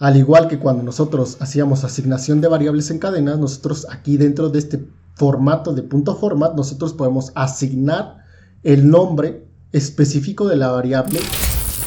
Al igual que cuando nosotros hacíamos asignación de variables en cadenas, nosotros aquí dentro de este formato de .format, nosotros podemos asignar el nombre específico de la variable,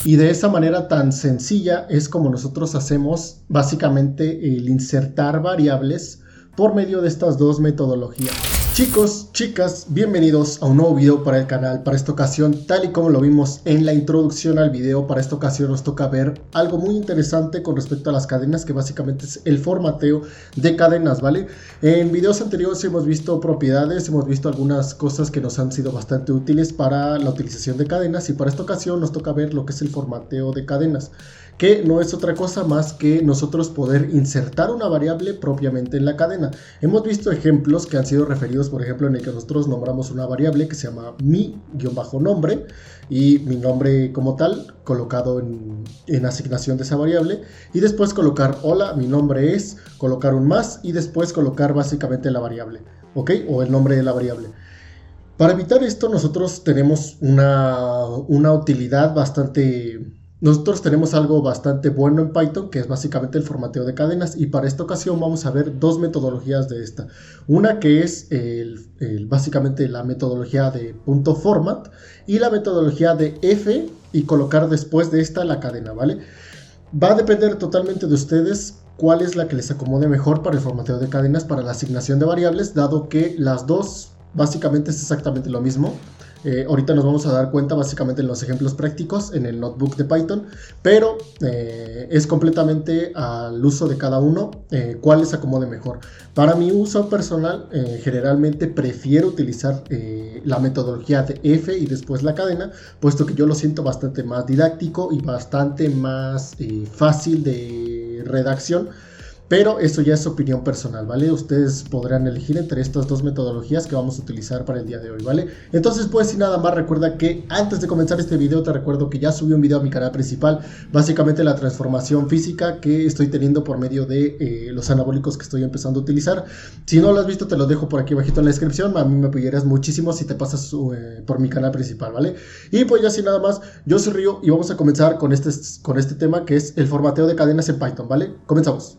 y de esa manera tan sencilla es como nosotros hacemos básicamente el insertar variables por medio de estas dos metodologías. Chicos, chicas, bienvenidos a un nuevo video para el canal. Para esta ocasión, tal y como lo vimos en la introducción al video, para esta ocasión nos toca ver algo muy interesante con respecto a las cadenas, que básicamente es el formateo de cadenas, ¿vale? En videos anteriores hemos visto propiedades, hemos visto algunas cosas que nos han sido bastante útiles para la utilización de cadenas, y para esta ocasión nos toca ver lo que es el formateo de cadenas, que no es otra cosa más que nosotros poder insertar una variable propiamente en la cadena. Hemos visto ejemplos que han sido referidos, por ejemplo, en el que nosotros nombramos una variable que se llama mi-nombre, y mi nombre como tal colocado en asignación de esa variable, y después colocar hola, mi nombre es, colocar un más y después colocar básicamente la variable, ¿ok? O el nombre de la variable. Para evitar esto nosotros tenemos una utilidad bastante... Nosotros tenemos algo bastante bueno en Python, que es básicamente el formateo de cadenas, y para esta ocasión vamos a ver dos metodologías de esta. Una que es básicamente la metodología de .format, y la metodología de f y colocar después de esta la cadena, ¿vale? Va a depender totalmente de ustedes cuál es la que les acomode mejor para el formateo de cadenas, para la asignación de variables, dado que las dos básicamente es exactamente lo mismo. Ahorita nos vamos a dar cuenta básicamente en los ejemplos prácticos en el notebook de Python, pero es completamente al uso de cada uno cuál les acomode mejor. Para mi uso personal, generalmente prefiero utilizar la metodología de f y después la cadena, puesto que yo lo siento bastante más didáctico y bastante más fácil de redacción. Pero eso ya es opinión personal, ¿vale? Ustedes podrán elegir entre estas dos metodologías que vamos a utilizar para el día de hoy, ¿vale? Entonces, pues, sin nada más, recuerda que antes de comenzar este video, te recuerdo que ya subí un video a mi canal principal, básicamente la transformación física que estoy teniendo por medio de los anabólicos que estoy empezando a utilizar. Si no lo has visto, te lo dejo por aquí abajito en la descripción. A mí me apoyarías muchísimo si te pasas por mi canal principal, ¿vale? Y pues ya sin nada más, yo soy Río y vamos a comenzar con este tema, que es el formateo de cadenas en Python, ¿vale? Comenzamos.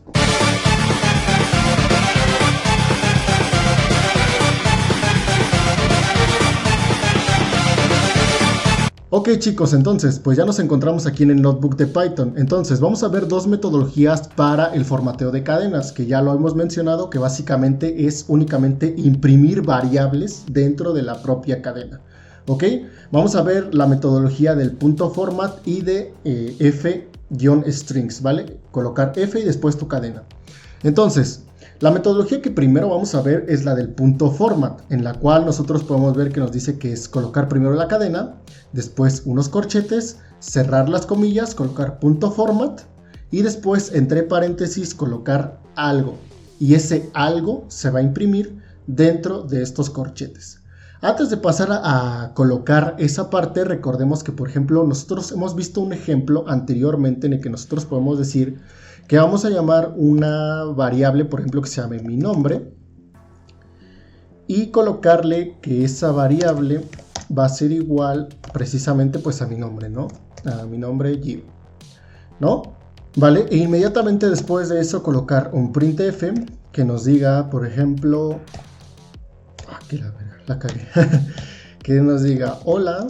Ok chicos, entonces pues ya nos encontramos aquí en el notebook de Python. Entonces vamos a ver dos metodologías para el formateo de cadenas, que ya lo hemos mencionado, que básicamente es únicamente imprimir variables dentro de la propia cadena. Ok, vamos a ver la metodología del .format y de f-strings, ¿vale? Colocar f y después tu cadena. Entonces, la metodología que primero vamos a ver es la del .format, en la cual nosotros podemos ver que nos dice que es colocar primero la cadena, después unos corchetes, cerrar las comillas, colocar .format y después entre paréntesis colocar algo, y ese algo se va a imprimir dentro de estos corchetes. Antes de pasar a colocar esa parte, recordemos que, por ejemplo, nosotros hemos visto un ejemplo anteriormente en el que nosotros podemos decir que vamos a llamar una variable, por ejemplo, que se llame mi nombre, y colocarle que esa variable va a ser igual precisamente pues a mi nombre, ¿no? A mi nombre Gio, ¿no? Vale, e inmediatamente después de eso colocar un printf que nos diga, por ejemplo, que la cagué, que nos diga hola,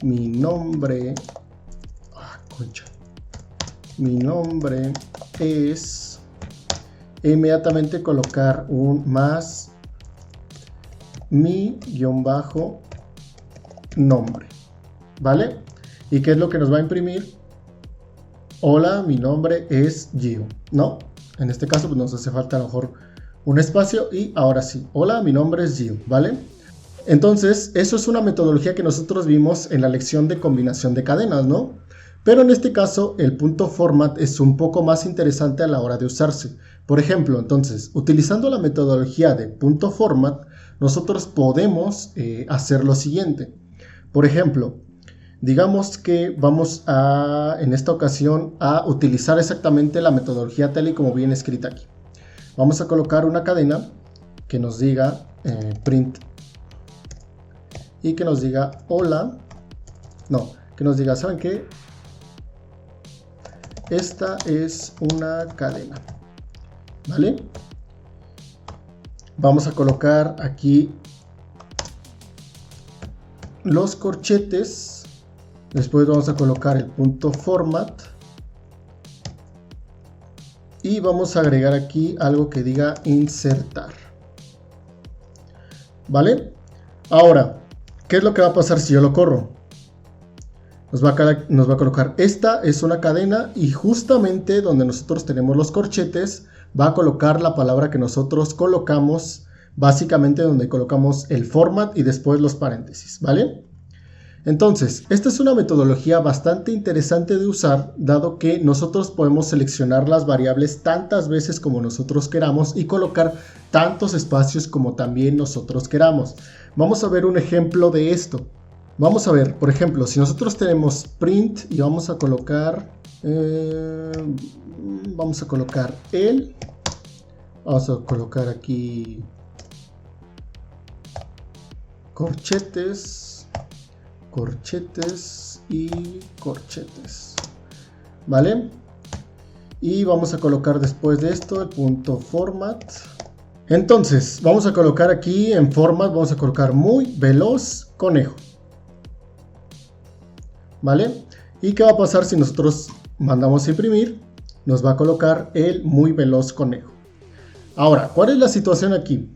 mi nombre, concha, mi nombre es, e inmediatamente colocar un más mi-nombre, ¿vale? ¿Y qué es lo que nos va a imprimir? Hola, mi nombre es Gio, ¿no? En este caso pues nos hace falta a lo mejor un espacio y ahora sí, hola, mi nombre es Gio, ¿vale? Entonces, eso es una metodología que nosotros vimos en la lección de combinación de cadenas, ¿no? Pero en este caso, el .format es un poco más interesante a la hora de usarse. Por ejemplo, entonces, utilizando la metodología de .format, nosotros podemos hacer lo siguiente. Por ejemplo, digamos que vamos a, en esta ocasión, a utilizar exactamente la metodología tal y como viene escrita aquí. Vamos a colocar una cadena que nos diga print y que nos diga hola, no, que nos diga, ¿saben qué? esta es una cadena, ¿vale? Vamos a colocar aquí los corchetes, después vamos a colocar el punto format y vamos a agregar aquí algo que diga insertar, ¿vale? Ahora, ¿qué es lo que va a pasar si yo lo corro? Nos va a colocar, esta es una cadena y justamente donde nosotros tenemos los corchetes va a colocar la palabra que nosotros colocamos, básicamente donde colocamos el format y después los paréntesis, ¿vale? Entonces, esta es una metodología bastante interesante de usar, dado que nosotros podemos seleccionar las variables tantas veces como nosotros queramos y colocar tantos espacios como también nosotros queramos. Vamos a ver un ejemplo de esto. Vamos a ver, por ejemplo, si nosotros tenemos print y vamos a colocar vamos a colocar aquí corchetes y corchetes, ¿vale? Y vamos a colocar después de esto el punto format. Entonces, vamos a colocar aquí en format, vamos a colocar muy veloz conejo, ¿vale? ¿Y qué va a pasar si nosotros mandamos a imprimir? Nos va a colocar el muy veloz conejo. Ahora, ¿cuál es la situación aquí?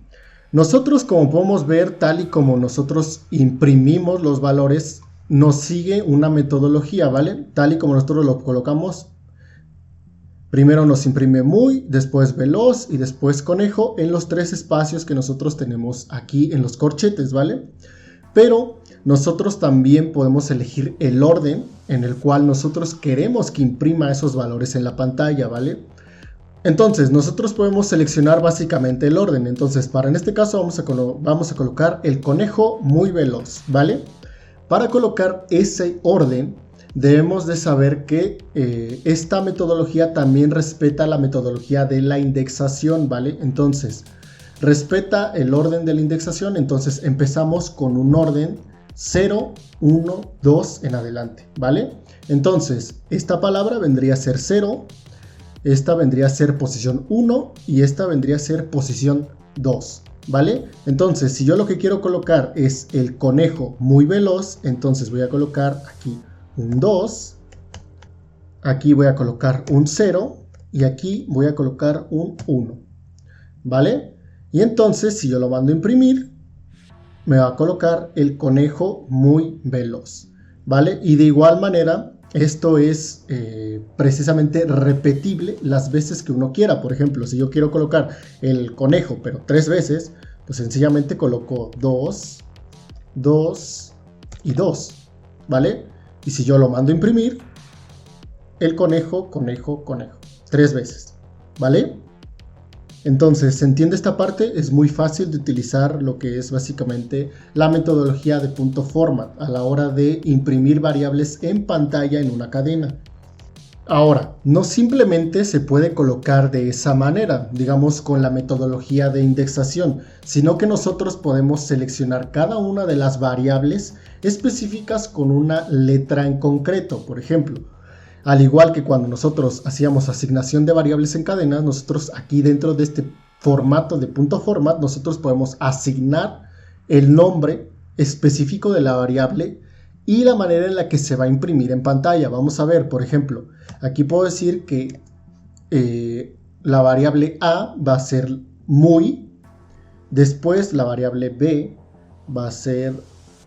Nosotros, como podemos ver, tal y como nosotros imprimimos los valores, nos sigue una metodología, ¿vale? Tal y como nosotros lo colocamos, primero nos imprime muy, después veloz y después conejo en los 3 espacios que nosotros tenemos aquí en los corchetes, ¿vale? Pero nosotros también podemos elegir el orden en el cual nosotros queremos que imprima esos valores en la pantalla, ¿vale? Entonces, nosotros podemos seleccionar básicamente el orden. Entonces, en este caso vamos a colocar el conejo muy veloz, ¿vale? Para colocar ese orden, debemos de saber que esta metodología también respeta la metodología de la indexación, ¿vale? Entonces, respeta el orden de la indexación, entonces empezamos con un orden 0, 1, 2 en adelante, ¿vale? Entonces, esta palabra vendría a ser 0, esta vendría a ser posición 1 y esta vendría a ser posición 2, ¿vale? Entonces, si yo lo que quiero colocar es el conejo muy veloz, entonces voy a colocar aquí un 2, aquí voy a colocar un 0 y aquí voy a colocar un 1, ¿vale? Y entonces, si yo lo mando a imprimir, me va a colocar el conejo muy veloz, ¿vale? Y de igual manera, esto es precisamente repetible las veces que uno quiera. Por ejemplo, si yo quiero colocar el conejo, pero 3 veces, pues sencillamente coloco 2, 2 y 2, ¿vale? Y si yo lo mando a imprimir, el conejo, conejo, conejo, 3 veces, ¿vale? Entonces, ¿se entiende esta parte? Es muy fácil de utilizar lo que es básicamente la metodología de punto format a la hora de imprimir variables en pantalla en una cadena. Ahora, no simplemente se puede colocar de esa manera, digamos con la metodología de indexación, sino que nosotros podemos seleccionar cada una de las variables específicas con una letra en concreto. Por ejemplo, al igual que cuando nosotros hacíamos asignación de variables en cadenas, nosotros aquí dentro de este formato de punto format, nosotros podemos asignar el nombre específico de la variable y la manera en la que se va a imprimir en pantalla. Vamos a ver, por ejemplo, aquí puedo decir que la variable A va a ser muy, después la variable B va a ser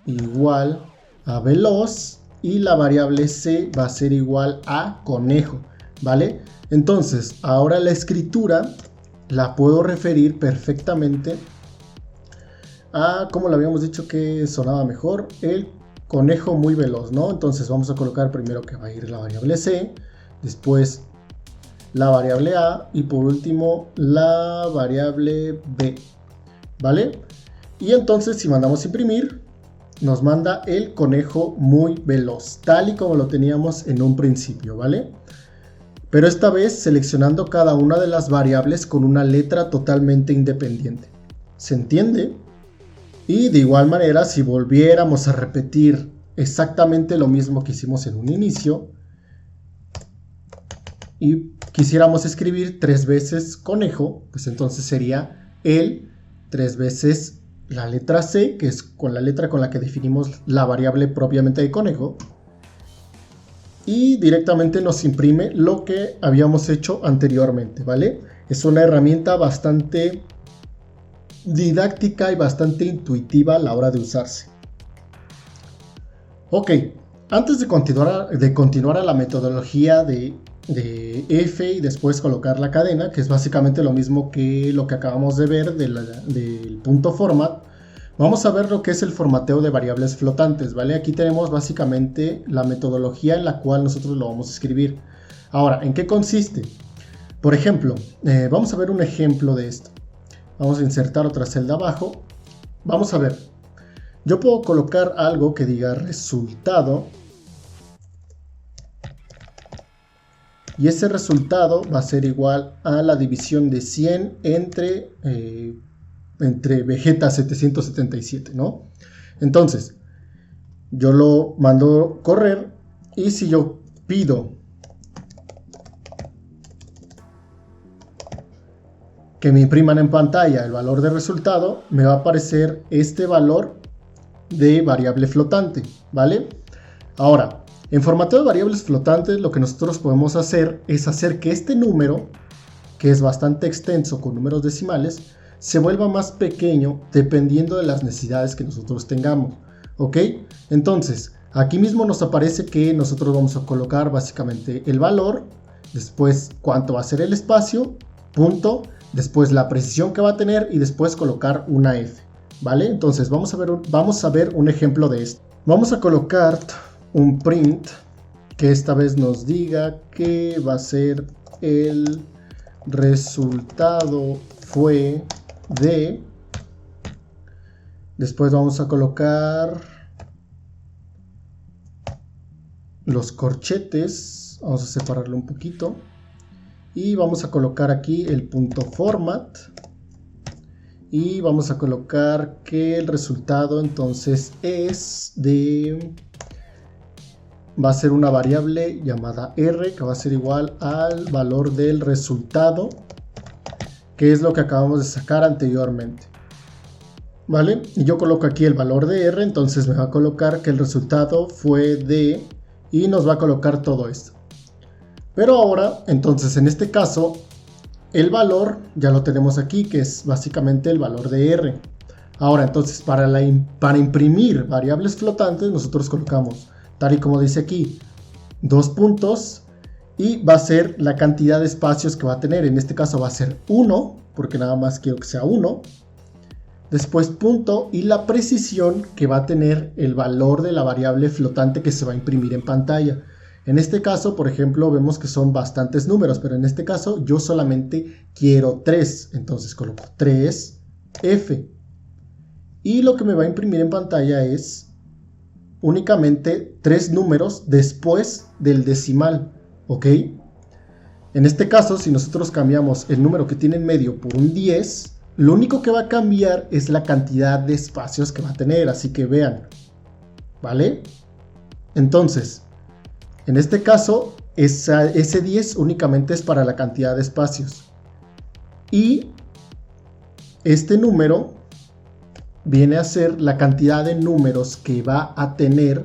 igual a veloz, y la variable C va a ser igual a conejo, ¿vale? Entonces, ahora la escritura la puedo referir perfectamente a, como le habíamos dicho que sonaba mejor, el conejo muy veloz, ¿no? Entonces vamos a colocar primero que va a ir la variable C, después la variable A y por último la variable B, ¿vale? Y entonces si mandamos a imprimir, nos manda el conejo muy veloz, tal y como lo teníamos en un principio, ¿vale? Pero esta vez seleccionando cada una de las variables con una letra totalmente independiente. ¿Se entiende? Y de igual manera, si volviéramos a repetir exactamente lo mismo que hicimos en un inicio, y quisiéramos escribir 3 veces conejo, pues entonces sería el 3 veces la letra C, que es con la letra con la que definimos la variable propiamente de conejo, y directamente nos imprime lo que habíamos hecho anteriormente, ¿vale? Es una herramienta bastante didáctica y bastante intuitiva a la hora de usarse. Ok, antes de continuar a la metodología de F y después colocar la cadena, que es básicamente lo mismo que lo que acabamos de ver del punto format, vamos a ver lo que es el formateo de variables flotantes, ¿vale? Aquí tenemos básicamente la metodología en la cual nosotros lo vamos a escribir. Ahora, ¿en qué consiste? Por ejemplo, vamos a ver un ejemplo de esto. Vamos a insertar otra celda abajo. Vamos a ver. Yo puedo colocar algo que diga resultado. Y ese resultado va a ser igual a la división de 100 entre Vegeta 777, ¿no? Entonces, yo lo mando correr y si yo pido que me impriman en pantalla el valor de resultado, me va a aparecer este valor de variable flotante, ¿vale? Ahora, en formateo de variables flotantes, lo que nosotros podemos hacer es hacer que este número, que es bastante extenso con números decimales, se vuelva más pequeño dependiendo de las necesidades que nosotros tengamos, ¿ok? Entonces, aquí mismo nos aparece que nosotros vamos a colocar básicamente el valor, después cuánto va a ser el espacio, punto, después la precisión que va a tener y después colocar una F, ¿vale? Entonces, vamos a ver un ejemplo de esto. Vamos a colocar un print que esta vez nos diga que va a ser el resultado fue de, después vamos a colocar los corchetes, vamos a separarlo un poquito y vamos a colocar aquí el punto format y vamos a colocar que el resultado entonces es de, va a ser una variable llamada R que va a ser igual al valor del resultado, que es lo que acabamos de sacar anteriormente, ¿vale? Y yo coloco aquí el valor de R, entonces me va a colocar que el resultado fue de, y nos va a colocar todo esto. Pero ahora, entonces en este caso, el valor ya lo tenemos aquí, que es básicamente el valor de R. Ahora, entonces, para imprimir variables flotantes, nosotros colocamos, tal y como dice aquí, 2 puntos, y va a ser la cantidad de espacios que va a tener. En este caso va a ser 1, porque nada más quiero que sea 1. Después punto y la precisión que va a tener el valor de la variable flotante que se va a imprimir en pantalla. En este caso, por ejemplo, vemos que son bastantes números, pero en este caso yo solamente quiero 3. Entonces coloco 3F. Y lo que me va a imprimir en pantalla es únicamente 3 números después del decimal. ¿Ok? En este caso, si nosotros cambiamos el número que tiene en medio por un 10, lo único que va a cambiar es la cantidad de espacios que va a tener. Así que vean, ¿vale? Entonces, en este caso, ese 10 únicamente es para la cantidad de espacios. Y este número viene a ser la cantidad de números que va a tener,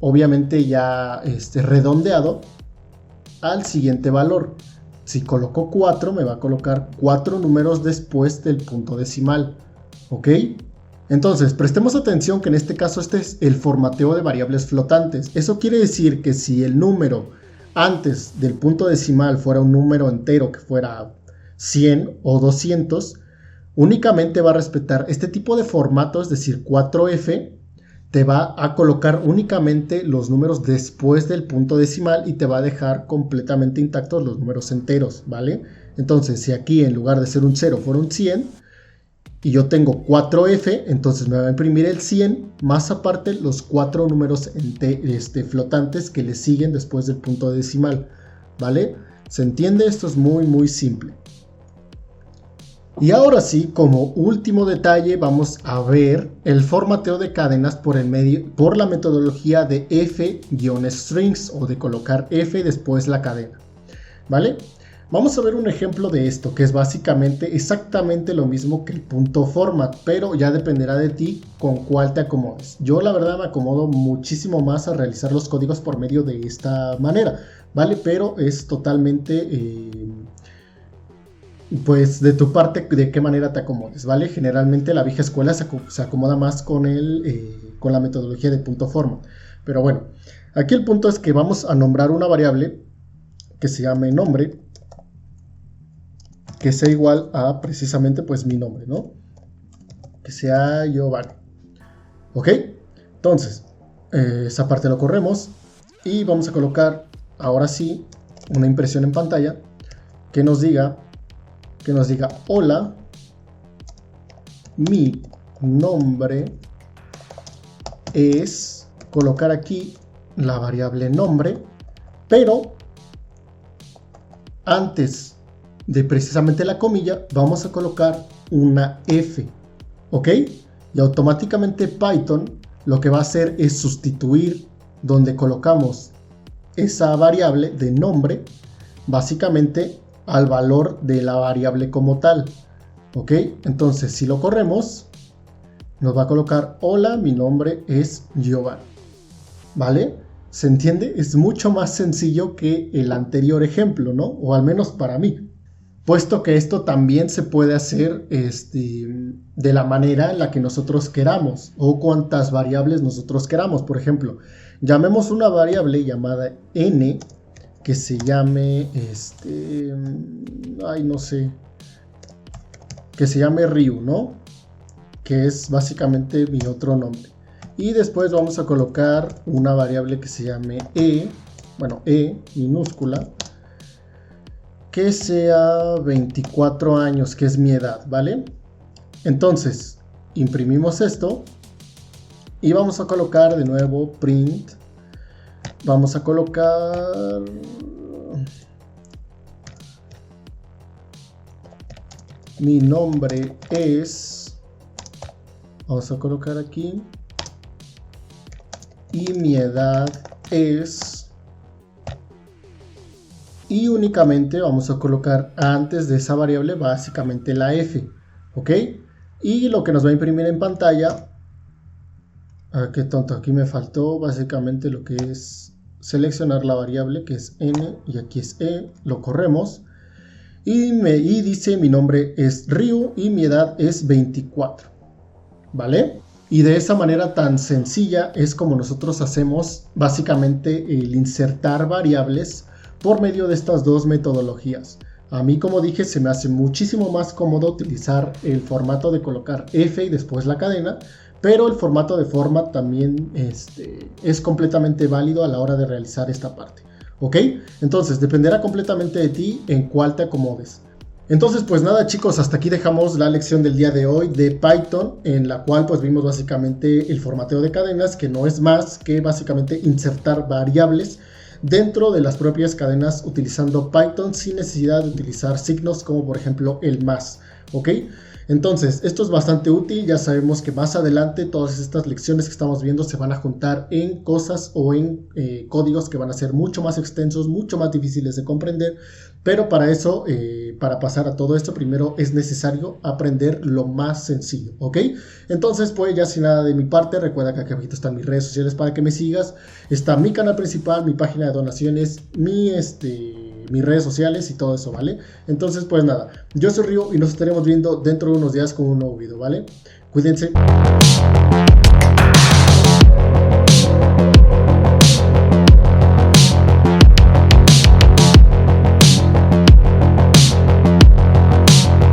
obviamente ya redondeado al siguiente valor. Si coloco 4, me va a colocar 4 números después del punto decimal. ¿Ok? Entonces, prestemos atención que en este caso este es el formateo de variables flotantes. Eso quiere decir que si el número antes del punto decimal fuera un número entero que fuera 100 o 200, únicamente va a respetar este tipo de formato, es decir, 4F, te va a colocar únicamente los números después del punto decimal y te va a dejar completamente intactos los números enteros, ¿vale? Entonces, si aquí en lugar de ser un 0 fuera un 100 y yo tengo 4F, entonces me va a imprimir el 100 más aparte los 4 números flotantes que le siguen después del punto decimal, ¿vale? ¿Se entiende? Esto es muy simple. Y ahora sí, como último detalle, vamos a ver el formateo de cadenas por la metodología de f-strings o de colocar f después la cadena, ¿vale? Vamos a ver un ejemplo de esto, que es básicamente exactamente lo mismo que el punto format, pero ya dependerá de ti con cuál te acomodes. Yo la verdad me acomodo muchísimo más a realizar los códigos por medio de esta manera, ¿vale? Pero es totalmente... pues de tu parte, de qué manera te acomodes, ¿vale? Generalmente la vieja escuela se acomoda más con la metodología de punto format. Pero bueno, aquí el punto es que vamos a nombrar una variable que se llame nombre, que sea igual a precisamente pues mi nombre, ¿no? Que sea Giovanni. ¿Ok? Entonces, esa parte lo corremos y vamos a colocar ahora sí una impresión en pantalla que nos diga hola, mi nombre es, colocar aquí la variable nombre, pero antes de precisamente la comilla vamos a colocar una F, ¿ok? Y automáticamente Python lo que va a hacer es sustituir donde colocamos esa variable de nombre básicamente al valor de la variable como tal, ¿ok? Entonces si lo corremos nos va a colocar hola, mi nombre es Giovanni, ¿vale? ¿Se entiende? Es mucho más sencillo que el anterior ejemplo, ¿no? O al menos para mí, puesto que esto también se puede hacer de la manera en la que nosotros queramos o cuantas variables nosotros queramos. Por ejemplo, llamemos una variable llamada n que se llame no sé, que se llame Ryu, ¿no? Que es básicamente mi otro nombre. Y después vamos a colocar una variable que se llame e minúscula, que sea 24 años, que es mi edad, ¿vale? Entonces, imprimimos esto y vamos a colocar de nuevo print. Vamos a colocar mi nombre es, vamos a colocar aquí, y mi edad es, y únicamente vamos a colocar antes de esa variable básicamente la f, ¿ok? Y lo que nos va a imprimir en pantalla, qué tonto, aquí me faltó básicamente lo que es seleccionar la variable que es n y aquí es e, lo corremos y dice mi nombre es Ryu y mi edad es 24, ¿vale? Y de esa manera tan sencilla es como nosotros hacemos básicamente el insertar variables por medio de estas dos metodologías. A mí, como dije, se me hace muchísimo más cómodo utilizar el formato de colocar F y después la cadena, pero el formato de format también es completamente válido a la hora de realizar esta parte, ¿ok? Entonces dependerá completamente de ti en cuál te acomodes. Entonces pues nada chicos, hasta aquí dejamos la lección del día de hoy de Python, en la cual pues vimos básicamente el formateo de cadenas, que no es más que básicamente insertar variables dentro de las propias cadenas utilizando Python sin necesidad de utilizar signos como por ejemplo el más, ¿ok? Entonces, esto es bastante útil, ya sabemos que más adelante todas estas lecciones que estamos viendo se van a juntar en cosas o en códigos que van a ser mucho más extensos, mucho más difíciles de comprender, pero para eso, para pasar a todo esto, primero es necesario aprender lo más sencillo, ¿ok? Entonces, pues ya sin nada de mi parte, recuerda que aquí abajo están mis redes sociales para que me sigas, está mi canal principal, mi página de donaciones, mis redes sociales y todo eso, ¿vale? Entonces, pues nada, yo soy Ryu y nos estaremos viendo dentro de unos días con un nuevo video, ¿vale? Cuídense.